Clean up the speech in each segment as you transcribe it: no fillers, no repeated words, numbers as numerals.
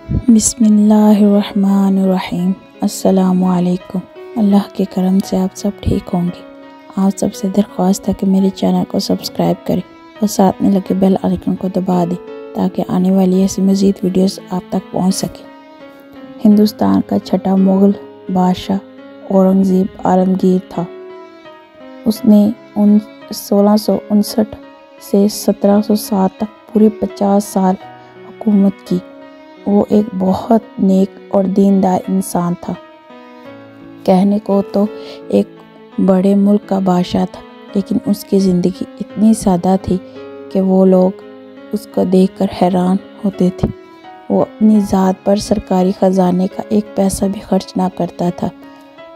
بسم اللہ الرحمن الرحیم۔ السلام علیکم۔ اللہ کے کرم سے آپ سب ٹھیک ہوں گے۔ آپ سب سے درخواست ہے کہ میرے چینل کو سبسکرائب کریں اور ساتھ میں لگے بیل آئیکن کو دبا دیں تاکہ آنے والی ایسی مزید ویڈیوز آپ تک پہنچ سکیں۔ ہندوستان کا چھٹا مغل بادشاہ اورنگزیب عالمگیر تھا۔ اس نے 1659 سے 1707 تک پورے 50 سال حکومت کی۔ وہ ایک بہت نیک اور دیندار انسان تھا۔ کہنے کو تو ایک بڑے ملک کا بادشاہ تھا، لیکن اس کی زندگی اتنی سادہ تھی کہ وہ لوگ اس کو دیکھ کر حیران ہوتے تھے۔ وہ اپنی ذات پر سرکاری خزانے کا ایک پیسہ بھی خرچ نہ کرتا تھا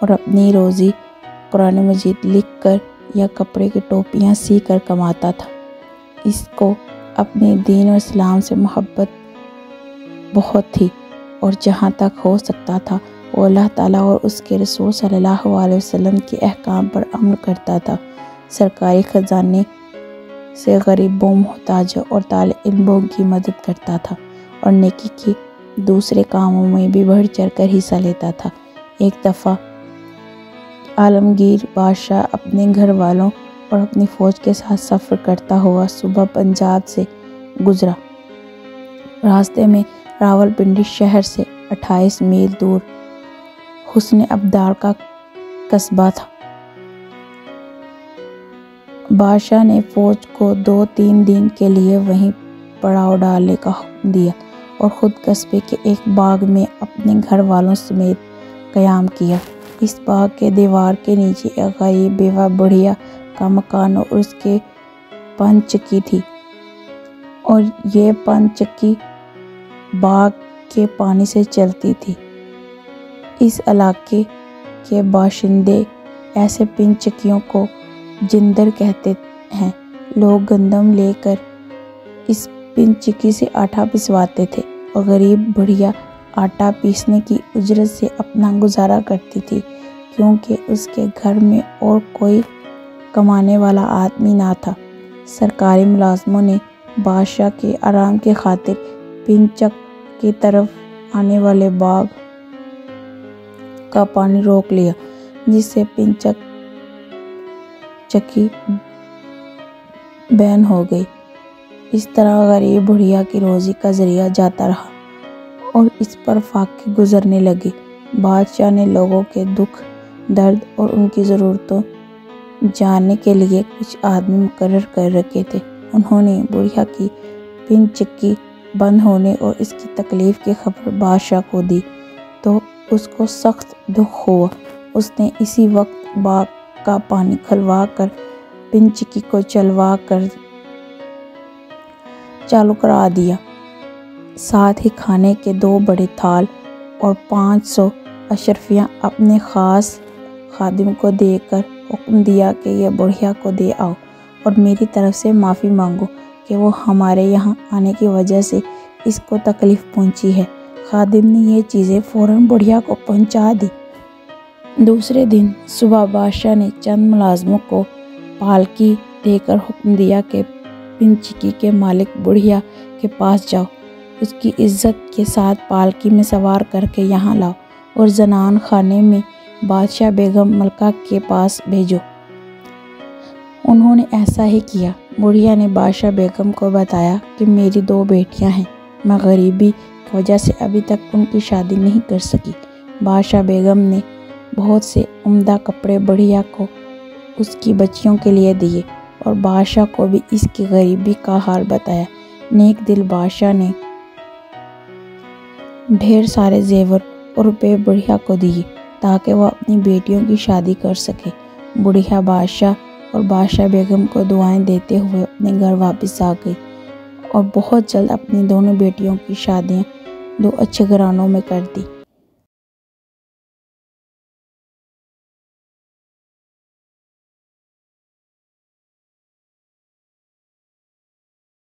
اور اپنی روزی قرآن مجید لکھ کر یا کپڑے کی ٹوپیاں سی کر کماتا تھا۔ اس کو اپنے دین و اسلام سے محبت بہت تھی اور جہاں تک ہو سکتا تھا وہ اللہ تعالیٰ اور اس کے رسول صلی اللہ علیہ وسلم کے احکام پر عمل کرتا تھا۔ سرکاری خزانے سے غریبوں، محتاجوں اور طالب علموں کی مدد کرتا تھا اور نیکی کی دوسرے کاموں میں بھی بڑھ چڑھ کر حصہ لیتا تھا۔ ایک دفعہ عالمگیر بادشاہ اپنے گھر والوں اور اپنی فوج کے ساتھ سفر کرتا ہوا صوبہ پنجاب سے گزرا۔ راستے میں راولپنڈی شہر سے 28 میل دور حسن ابدار کا قصبہ تھا۔ بادشاہ نے فوج کو 2-3 دن کے لیے وہیں پڑاؤ ڈالنے کا حکم دیا اور خود قصبے کے ایک باغ میں اپنے گھر والوں سمیت قیام کیا۔ اس باغ کے دیوار کے نیچے ایک غریب بیوہ بڑھیا کا مکان اور اس کے پن چکی تھی، اور یہ پن چکی باغ کے پانی سے چلتی تھی۔ اس علاقے کے باشندے ایسے پن چکیوں کو جندر کہتے ہیں۔ لوگ گندم لے کر اس پن چکی سے آٹا پسواتے تھے اور غریب بڑھیا آٹا پیسنے کی اجرت سے اپنا گزارا کرتی تھی، کیونکہ اس کے گھر میں اور کوئی کمانے والا آدمی نہ تھا۔ سرکاری ملازموں نے بادشاہ کے آرام کی خاطر پن چک کی طرف آنے والے باغ کا پانی روک لیا، جس سے پن چکی بند ہو گئی۔ اس طرح غریب بڑھیا کی روزی کا ذریعہ جاتا رہا اور اس پر فاقے گزرنے لگے۔ بادشاہ نے لوگوں کے دکھ درد اور ان کی ضرورتوں جاننے کے لیے کچھ آدمی مقرر کر رکھے تھے۔ انہوں نے بڑھیا کی پن چکی بند ہونے اور اس کی تکلیف کی خبر بادشاہ کو دی تو اس کو سخت دکھ ہوا۔ اس نے اسی وقت باغ کا پانی کھلوا کر پن چکی کو چالو کرا دیا۔ ساتھ ہی کھانے کے 2 بڑے تھال اور 500 اشرفیاں اپنے خاص خادم کو دے کر حکم دیا کہ یہ بڑھیا کو دے آؤ اور میری طرف سے معافی مانگو کہ وہ ہمارے یہاں آنے کی وجہ سے اس کو تکلیف پہنچی ہے۔ خادم نے یہ چیزیں فوراً بڑھیا کو پہنچا دی۔ دوسرے دن صبح بادشاہ نے چند ملازموں کو پالکی دے کر حکم دیا کہ پن چکی کے مالک بڑھیا کے پاس جاؤ، اس کی عزت کے ساتھ پالکی میں سوار کر کے یہاں لاؤ اور زنان خانے میں بادشاہ بیگم ملکہ کے پاس بھیجو۔ انہوں نے ایسا ہی کیا۔ بڑھیا نے بادشاہ بیگم کو بتایا کہ میری 2 بیٹیاں ہیں، میں غریبی کی وجہ سے ابھی تک ان کی شادی نہیں کر سکی۔ بادشاہ بیگم نے بہت سے عمدہ کپڑے بڑھیا کو اس کی بچیوں کے لیے دیے اور بادشاہ کو بھی اس کی غریبی کا حال بتایا۔ نیک دل بادشاہ نے ڈھیر سارے زیور اور روپے بڑھیا کو دیے تاکہ وہ اپنی بیٹیوں کی شادی کر سکے۔ بڑھیا بادشاہ اور بادشاہ بیگم کو دعائیں دیتے ہوئے اپنے گھر واپس آ گئی اور بہت جلد اپنی دونوں بیٹیوں کی شادیاں 2 اچھے گھرانوں میں کر دی۔